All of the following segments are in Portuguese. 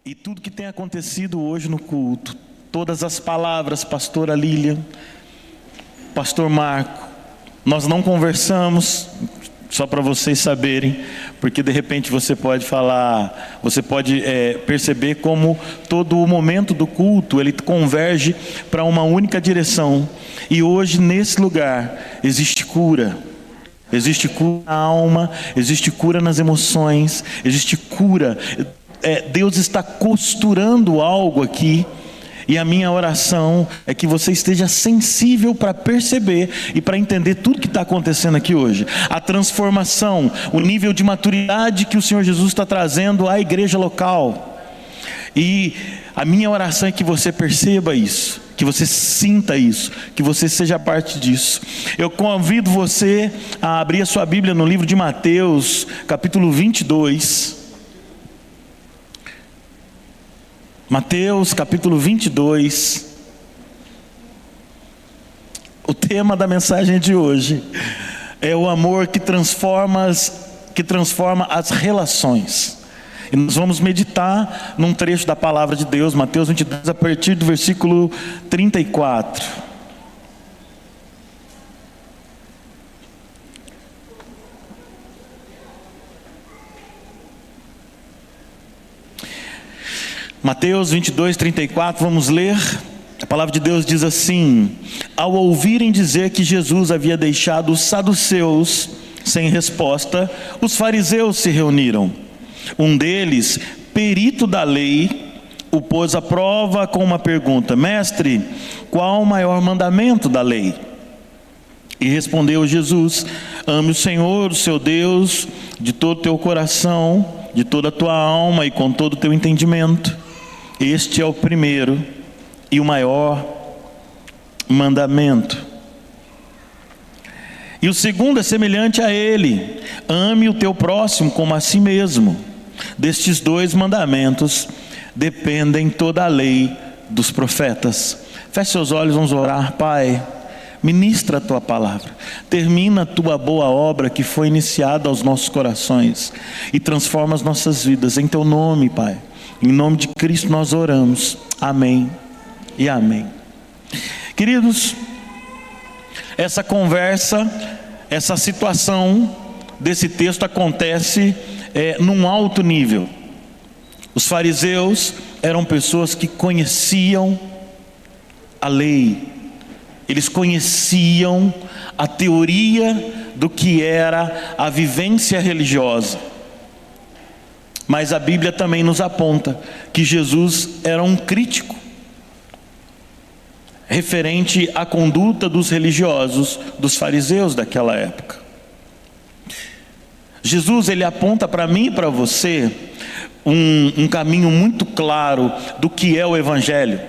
E tudo que tem acontecido hoje no culto, todas as palavras, pastora Lilian, pastor Marco, nós não conversamos, só para vocês saberem, porque de repente você pode falar, você pode perceber como todo o momento do culto, ele converge para uma única direção. E hoje nesse lugar existe cura. Existe cura na alma, existe cura nas emoções, existe cura. Deus está costurando algo aqui. E a minha oração é que você esteja sensível para perceber e para entender tudo que está acontecendo aqui hoje. A transformação, o nível de maturidade que o Senhor Jesus está trazendo à igreja local. E a minha oração é que você perceba isso, que você sinta isso, que você seja parte disso. Eu convido você a abrir a sua Bíblia no livro de Mateus, capítulo 22. Mateus capítulo 22, o tema da mensagem de hoje é o amor que transforma as relações. E nós vamos meditar num trecho da palavra de Deus, Mateus 22, a partir do versículo 34. Mateus 22, 34, vamos ler. A palavra de Deus diz assim: ao ouvirem dizer que Jesus havia deixado os saduceus sem resposta, os fariseus se reuniram. Um deles, perito da lei, o pôs à prova com uma pergunta: mestre, qual o maior mandamento da lei? E respondeu Jesus: ame o Senhor, o seu Deus, de todo o teu coração, de toda a tua alma e com todo o teu entendimento. Este é o primeiro e o maior mandamento. E o segundo é semelhante a ele: ame o teu próximo como a si mesmo. Destes dois mandamentos dependem toda a lei dos profetas. Feche seus olhos, vamos orar. Pai, ministra a tua palavra, termina a tua boa obra que foi iniciada aos nossos corações e transforma as nossas vidas. Em teu nome, Pai, em nome de Cristo nós oramos, amém e amém. Queridos, essa conversa, essa situação desse texto acontece num alto nível. Os fariseus eram pessoas que conheciam a lei, eles conheciam a teoria do que era a vivência religiosa. Mas a Bíblia também nos aponta que Jesus era um crítico referente à conduta dos religiosos, dos fariseus daquela época. Jesus, ele aponta para mim e para você um caminho muito claro do que é o Evangelho,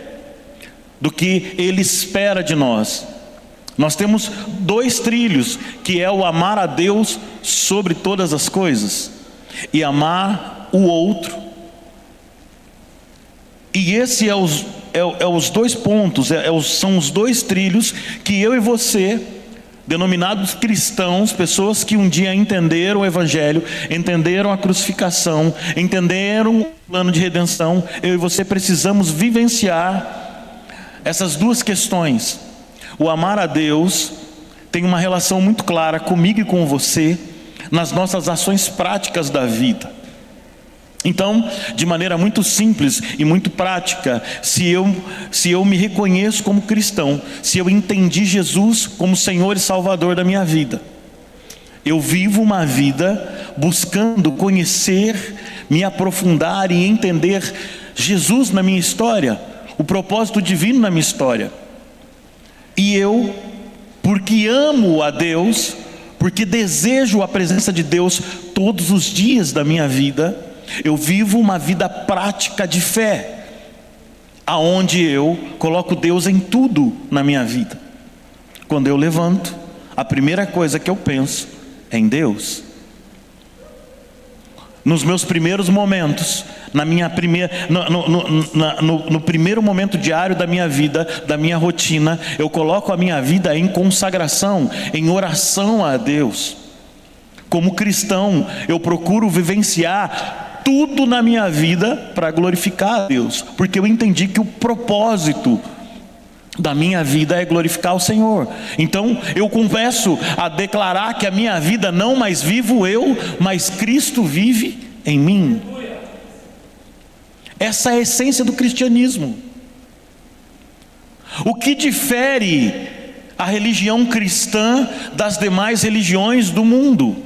do que ele espera de nós. Nós temos dois trilhos, que é o amar a Deus sobre todas as coisas e amar o outro. E esse os dois pontos, são os dois trilhos que eu e você, denominados cristãos, pessoas que um dia entenderam o Evangelho, entenderam a crucificação, entenderam o plano de redenção, eu e você precisamos vivenciar essas duas questões. O amar a Deus tem uma relação muito clara comigo e com você nas nossas ações práticas da vida. Então, de maneira muito simples e muito prática, se eu me reconheço como cristão, se eu entendi Jesus como Senhor e Salvador da minha vida, eu vivo uma vida buscando conhecer, me aprofundar e entender Jesus na minha história, o propósito divino na minha história. E eu, porque amo a Deus, porque desejo a presença de Deus todos os dias da minha vida, eu vivo uma vida prática de fé, aonde eu coloco Deus em tudo na minha vida. Quando eu levanto, a primeira coisa que eu penso é em Deus. Nos meus primeiros momentos, no primeiro momento diário da minha vida, da minha rotina, eu coloco a minha vida em consagração, em oração a Deus. Como cristão, eu procuro vivenciar tudo na minha vida para glorificar a Deus, porque eu entendi que o propósito da minha vida é glorificar o Senhor. Então eu começo a declarar que a minha vida não mais vivo eu, mas Cristo vive em mim. Essa é a essência do cristianismo. O que difere a religião cristã das demais religiões do mundo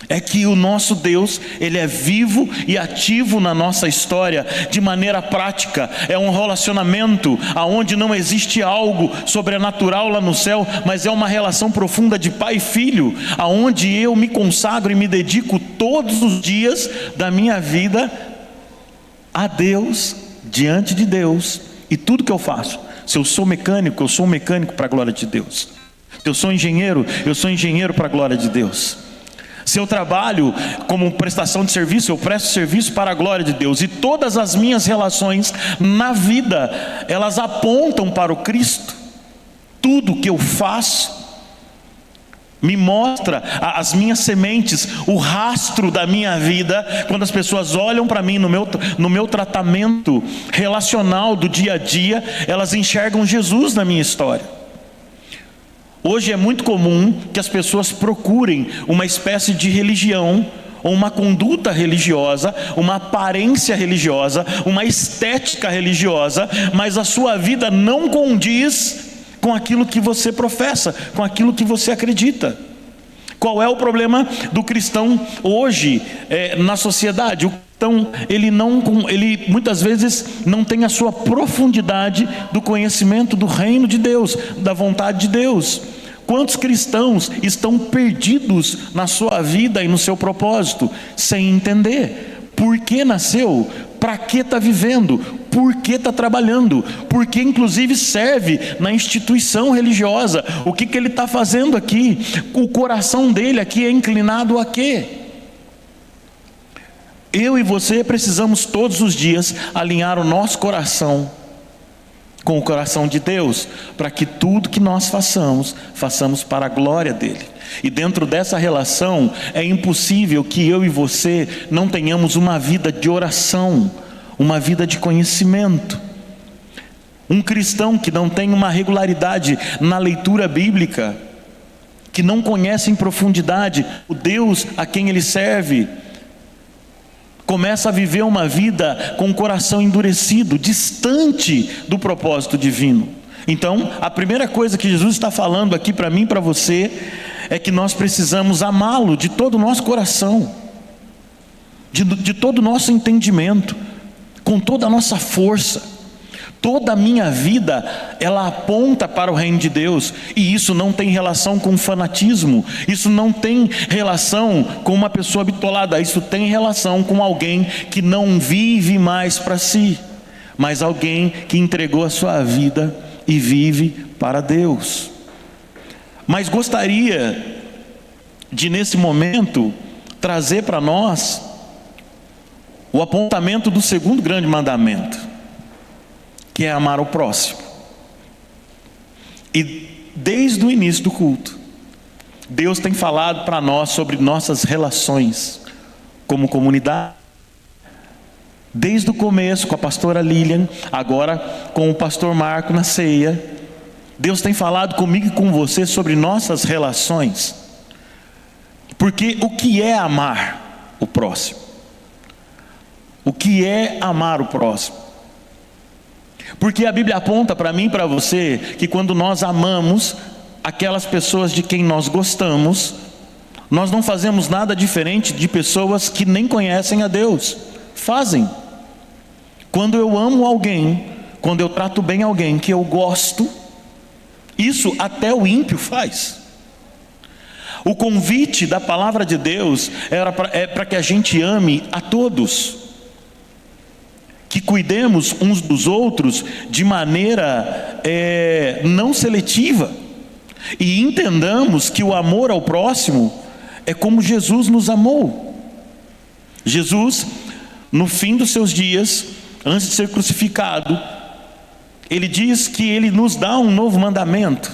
é que o nosso Deus, Ele é vivo e ativo na nossa história de maneira prática. É um relacionamento onde não existe algo sobrenatural lá no céu, mas é uma relação profunda de pai e filho, aonde eu me consagro e me dedico todos os dias da minha vida a Deus, diante de Deus. E tudo que eu faço, se eu sou mecânico, eu sou um mecânico para a glória de Deus. Se eu sou engenheiro, eu sou engenheiro para a glória de Deus. Se eu trabalho como prestação de serviço, eu presto serviço para a glória de Deus. E todas as minhas relações na vida, elas apontam para o Cristo. Tudo que eu faço me mostra as minhas sementes, o rastro da minha vida. Quando as pessoas olham para mim no meu tratamento relacional do dia a dia, elas enxergam Jesus na minha história. Hoje é muito comum que as pessoas procurem uma espécie de religião, ou uma conduta religiosa, uma aparência religiosa, uma estética religiosa, mas a sua vida não condiz com aquilo que você professa, com aquilo que você acredita. Qual é o problema do cristão hoje na sociedade? O cristão, ele muitas vezes não tem a sua profundidade do conhecimento do reino de Deus, da vontade de Deus. Quantos cristãos estão perdidos na sua vida e no seu propósito, sem entender por que nasceu, para que está vivendo, por que está trabalhando, por que inclusive serve na instituição religiosa, o que ele está fazendo aqui, o coração dele aqui é inclinado a quê? Eu e você precisamos todos os dias alinhar o nosso coração com o coração de Deus, para que tudo que nós façamos para a glória dele. E dentro dessa relação é impossível que eu e você não tenhamos uma vida de oração, uma vida de conhecimento. Um cristão que não tem uma regularidade na leitura bíblica, que não conhece em profundidade o Deus a quem ele serve, começa a viver uma vida com o coração endurecido, distante do propósito divino. Então, a primeira coisa que Jesus está falando aqui para mim e para você é que nós precisamos amá-lo de todo o nosso coração, de todo o nosso entendimento, com toda a nossa força. Toda a minha vida, ela aponta para o reino de Deus, e isso não tem relação com fanatismo, isso não tem relação com uma pessoa bitolada, isso tem relação com alguém que não vive mais para si, mas alguém que entregou a sua vida e vive para Deus. Mas gostaria de, nesse momento, trazer para nós o apontamento do segundo grande mandamento, que é amar o próximo. E desde o início do culto, Deus tem falado para nós sobre nossas relações como comunidade. Desde o começo com a pastora Lilian, agora com o pastor Marco na ceia, Deus tem falado comigo e com você sobre nossas relações. Porque o que é amar o próximo? O que é amar o próximo? Porque a Bíblia aponta para mim e para você que quando nós amamos aquelas pessoas de quem nós gostamos, nós não fazemos nada diferente de pessoas que nem conhecem a Deus fazem. Quando eu amo alguém, quando eu trato bem alguém que eu gosto, isso até o ímpio faz. O convite da palavra de Deus é para que a gente ame a todos, que cuidemos uns dos outros de maneira não seletiva, e entendamos que o amor ao próximo é como Jesus nos amou. Jesus, no fim dos seus dias, antes de ser crucificado, ele diz que ele nos dá um novo mandamento,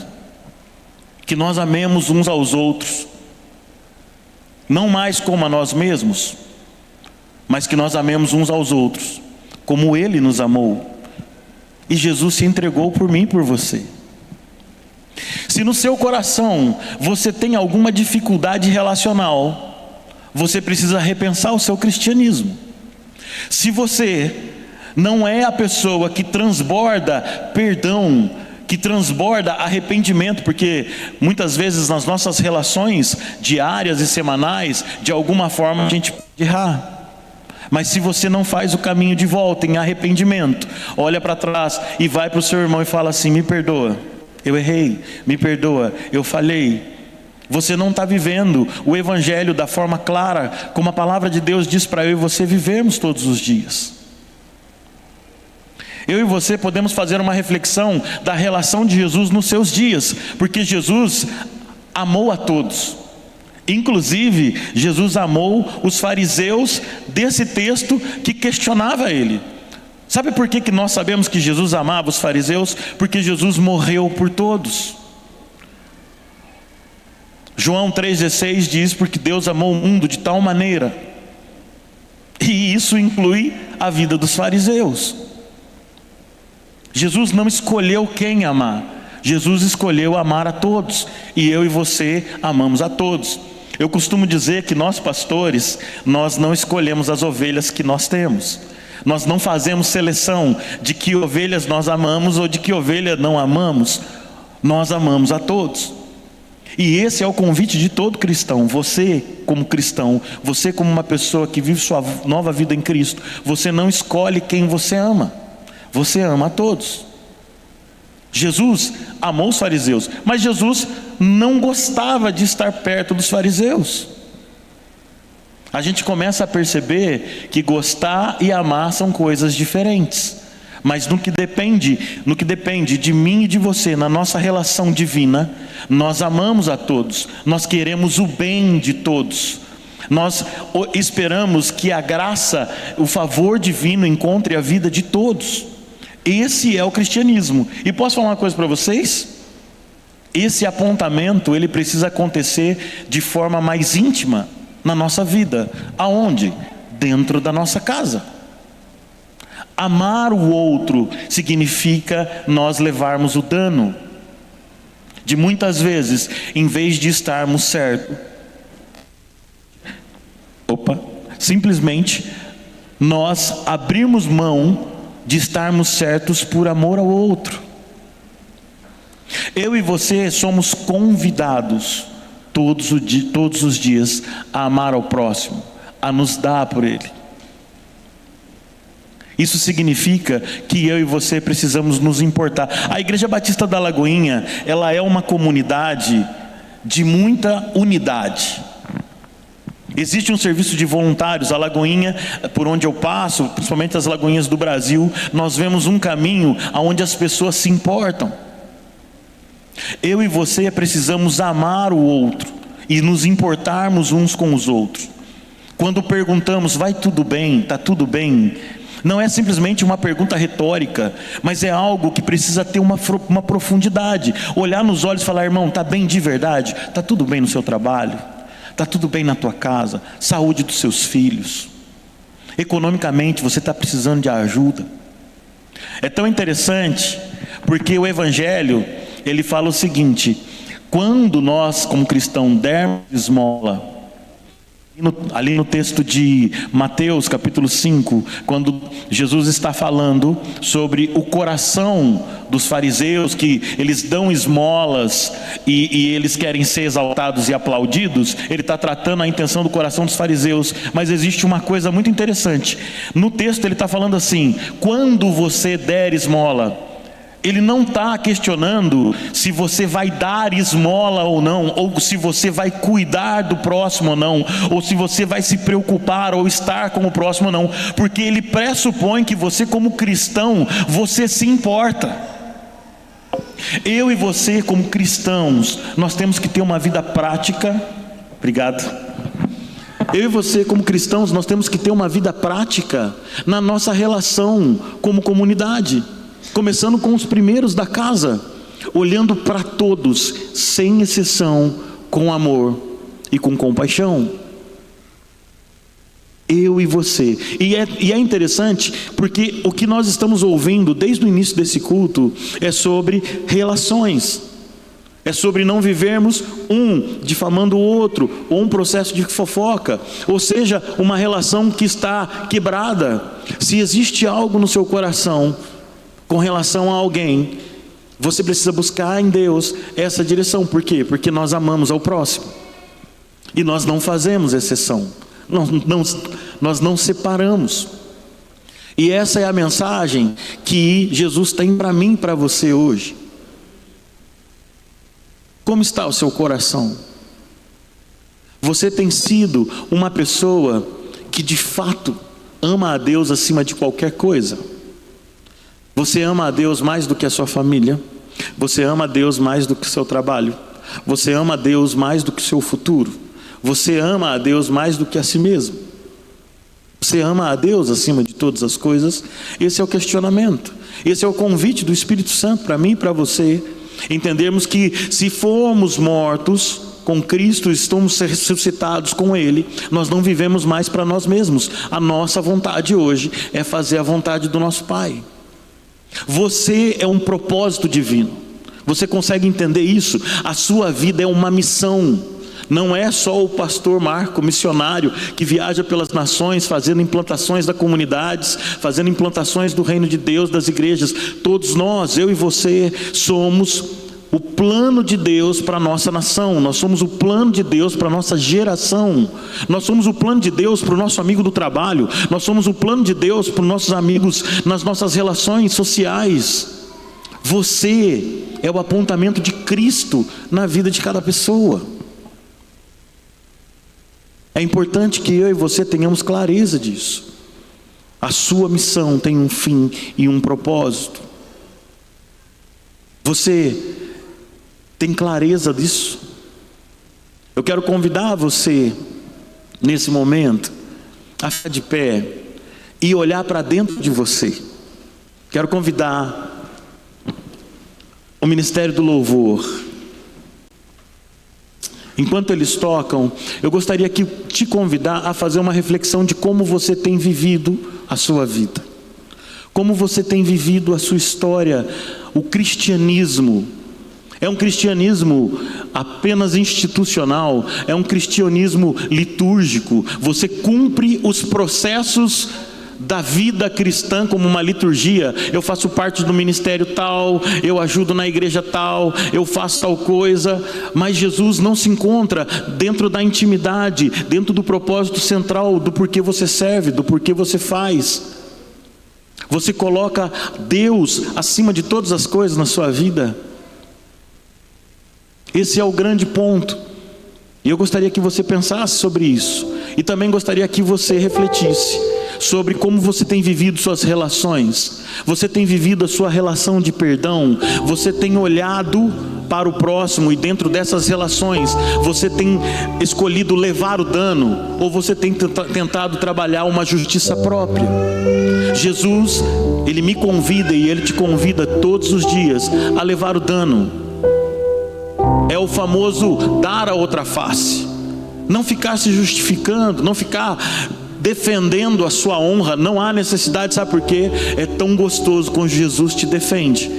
que nós amemos uns aos outros, não mais como a nós mesmos, mas que nós amemos uns aos outros, como Ele nos amou. E Jesus se entregou por mim e por você. Se no seu coração você tem alguma dificuldade relacional, você precisa repensar o seu cristianismo. Se você não é a pessoa que transborda perdão, que transborda arrependimento, porque muitas vezes nas nossas relações diárias e semanais, de alguma forma a gente pode errar. Mas se você não faz o caminho de volta em arrependimento, olha para trás e vai para o seu irmão e fala assim: me perdoa, eu errei, me perdoa, eu falhei. Você não está vivendo o Evangelho da forma clara, como a palavra de Deus diz para eu e você vivermos todos os dias. Eu e você podemos fazer uma reflexão da relação de Jesus nos seus dias, porque Jesus amou a todos. Inclusive, Jesus amou os fariseus desse texto que questionava ele. Sabe por que nós sabemos que Jesus amava os fariseus? Porque Jesus morreu por todos. João 3,16 diz: porque Deus amou o mundo de tal maneira. E isso inclui a vida dos fariseus. Jesus não escolheu quem amar. Jesus escolheu amar a todos. E eu e você amamos a todos. Eu costumo dizer que nós pastores, nós não escolhemos as ovelhas que nós temos. Nós não fazemos seleção de que ovelhas nós amamos ou de que ovelha não amamos. Nós amamos a todos. E esse é o convite de todo cristão. Você como cristão, você como uma pessoa que vive sua nova vida em Cristo, você não escolhe quem você ama. Você ama a todos. Jesus amou os fariseus, mas Jesus não gostava de estar perto dos fariseus. A gente começa a perceber que gostar e amar são coisas diferentes. Mas no que depende de mim e de você, na nossa relação divina, nós amamos a todos, nós queremos o bem de todos. Nós esperamos que a graça, o favor divino encontre a vida de todos. Esse é o cristianismo. E posso falar uma coisa para vocês? Esse apontamento, ele precisa acontecer de forma mais íntima na nossa vida. Aonde? Dentro da nossa casa. Amar o outro significa nós levarmos o dano de muitas vezes, em vez de estarmos certos, simplesmente nós abrirmos mão de estarmos certos por amor ao outro. Eu e você somos convidados todos os dias a amar ao próximo, a nos dar por ele. Isso significa que eu e você precisamos nos importar. A Igreja Batista da Lagoinha, ela é uma comunidade de muita unidade. Existe um serviço de voluntários. A Lagoinha, por onde eu passo, principalmente as lagoinhas do Brasil, nós vemos um caminho onde as pessoas se importam. Eu e você precisamos amar o outro e nos importarmos uns com os outros. Quando perguntamos: vai tudo bem? Está tudo bem? Não é simplesmente uma pergunta retórica, mas é algo que precisa ter uma profundidade. Olhar nos olhos e falar: irmão, está bem de verdade? Está tudo bem no seu trabalho? Está tudo bem na tua casa? Saúde dos seus filhos? Economicamente você está precisando de ajuda? É tão interessante, porque o Evangelho, ele fala o seguinte: quando nós como cristãos dermos esmola, ali no texto de Mateus capítulo 5, quando Jesus está falando sobre o coração dos fariseus, que eles dão esmolas e eles querem ser exaltados e aplaudidos, ele está tratando a intenção do coração dos fariseus. Mas existe uma coisa muito interessante, no texto ele está falando assim: quando você der esmola, ele não está questionando se você vai dar esmola ou não, ou se você vai cuidar do próximo ou não, ou se você vai se preocupar ou estar com o próximo ou não, porque ele pressupõe que você como cristão, você se importa. Eu e você como cristãos, nós temos que ter uma vida prática. Obrigado. Eu e você como cristãos, nós temos que ter uma vida prática na nossa relação como comunidade. Começando com os primeiros da casa, olhando para todos, sem exceção, com amor e com compaixão. Eu e você. E é interessante porque o que nós estamos ouvindo desde o início desse culto é sobre relações. É sobre não vivermos um difamando o outro, ou um processo de fofoca, ou seja, uma relação que está quebrada. Se existe algo no seu coração com relação a alguém, você precisa buscar em Deus essa direção. Por quê? Porque nós amamos ao próximo e nós não fazemos exceção, nós não separamos. E essa é a mensagem que Jesus tem para mim e para você hoje. Como está o seu coração? Você tem sido uma pessoa que de fato ama a Deus acima de qualquer coisa? Você ama a Deus mais do que a sua família? Você ama a Deus mais do que o seu trabalho? Você ama a Deus mais do que o seu futuro? Você ama a Deus mais do que a si mesmo? Você ama a Deus acima de todas as coisas? Esse é o questionamento. Esse é o convite do Espírito Santo para mim e para você. Entendermos que se formos mortos com Cristo, estamos ressuscitados com Ele, nós não vivemos mais para nós mesmos. A nossa vontade hoje é fazer a vontade do nosso Pai. Você é um propósito divino. Você consegue entender isso? A sua vida é uma missão. Não é só o pastor Marco, missionário, que viaja pelas nações, fazendo implantações das comunidades, fazendo implantações do reino de Deus, das igrejas. Todos nós, eu e você, somos o plano de Deus para a nossa nação. Nós somos o plano de Deus para a nossa geração. Nós somos o plano de Deus para o nosso amigo do trabalho. Nós somos o plano de Deus para os nossos amigos nas nossas relações sociais. Você é o apontamento de Cristo na vida de cada pessoa. É importante que eu e você tenhamos clareza disso. A sua missão tem um fim e um propósito. Você tem clareza disso? Eu quero convidar você, nesse momento, a ficar de pé e olhar para dentro de você. Quero convidar o Ministério do Louvor. Enquanto eles tocam, eu gostaria de te convidar a fazer uma reflexão de como você tem vivido a sua vida, como você tem vivido a sua história. O cristianismo é um cristianismo apenas institucional, é um cristianismo litúrgico. Você cumpre os processos da vida cristã como uma liturgia. Eu faço parte do ministério tal, eu ajudo na igreja tal, eu faço tal coisa. Mas Jesus não se encontra dentro da intimidade, dentro do propósito central do porquê você serve, do porquê você faz. Você coloca Deus acima de todas as coisas na sua vida. Esse é o grande ponto. E eu gostaria que você pensasse sobre isso. E também gostaria que você refletisse sobre como você tem vivido suas relações. Você tem vivido a sua relação de perdão? Você tem olhado para o próximo e dentro dessas relações você tem escolhido levar o dano? Ou você tem tentado trabalhar uma justiça própria? Jesus, Ele me convida e Ele te convida todos os dias a levar o dano. É o famoso dar a outra face. Não ficar se justificando, não ficar defendendo a sua honra. Não há necessidade, sabe por quê? É tão gostoso quando Jesus te defende.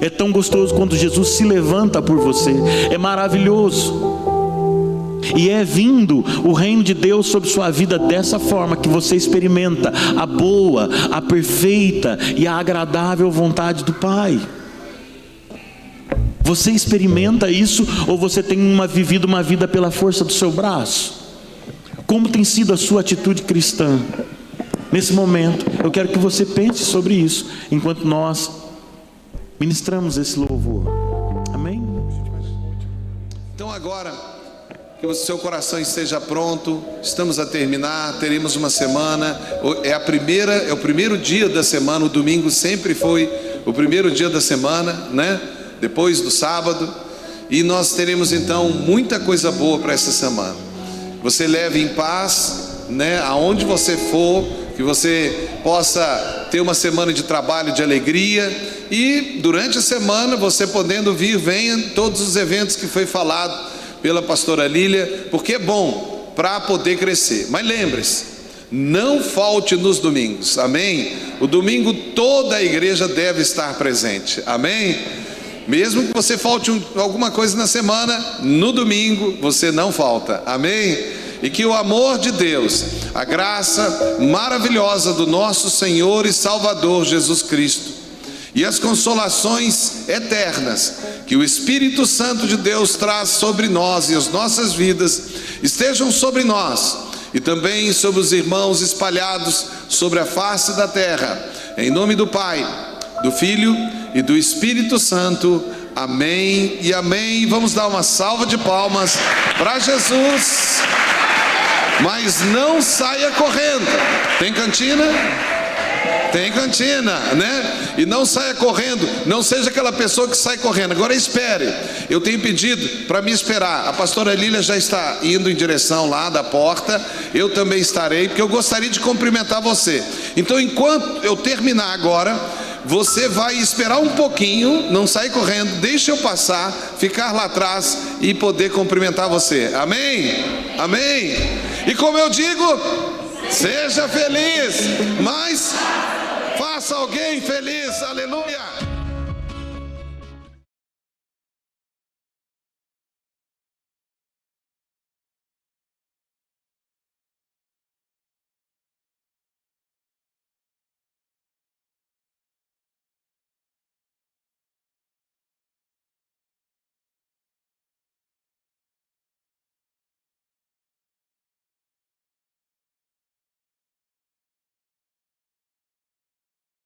É tão gostoso quando Jesus se levanta por você. É maravilhoso. E é vindo o reino de Deus sobre sua vida dessa forma que você experimenta a boa, a perfeita e a agradável vontade do Pai. Você experimenta isso ou você tem vivido uma vida pela força do seu braço? Como tem sido a sua atitude cristã? Nesse momento, eu quero que você pense sobre isso, enquanto nós ministramos esse louvor. Amém? Então agora, que o seu coração esteja pronto, estamos a terminar, teremos uma semana, é o primeiro dia da semana, o domingo sempre foi o primeiro dia da semana, né? Depois do sábado, e nós teremos então muita coisa boa para essa semana. Você leve em paz, né, aonde você for, que você possa ter uma semana de trabalho, de alegria, e durante a semana você podendo vir, venha todos os eventos que foi falado pela pastora Lília, porque é bom para poder crescer. Mas lembre-se, não falte nos domingos, amém? O domingo toda a igreja deve estar presente, amém? Mesmo que você falte alguma coisa na semana, no domingo você não falta, amém? E que o amor de Deus, a graça maravilhosa do nosso Senhor e Salvador Jesus Cristo e as consolações eternas que o Espírito Santo de Deus traz sobre nós e as nossas vidas estejam sobre nós e também sobre os irmãos espalhados sobre a face da terra, em nome do Pai, do Filho e do Espírito Santo, amém e amém. Vamos dar uma salva de palmas para Jesus, mas não saia correndo. Tem cantina? Tem cantina, né? E não saia correndo, não seja aquela pessoa que sai correndo. Agora espere, eu tenho pedido para me esperar. A pastora Lília já está indo em direção lá da porta, eu também estarei, porque eu gostaria de cumprimentar você. Então, enquanto eu terminar agora, você vai esperar um pouquinho, não sair correndo, deixa eu passar, ficar lá atrás e poder cumprimentar você, amém? Amém? E como eu digo, seja feliz, mas faça alguém feliz, aleluia!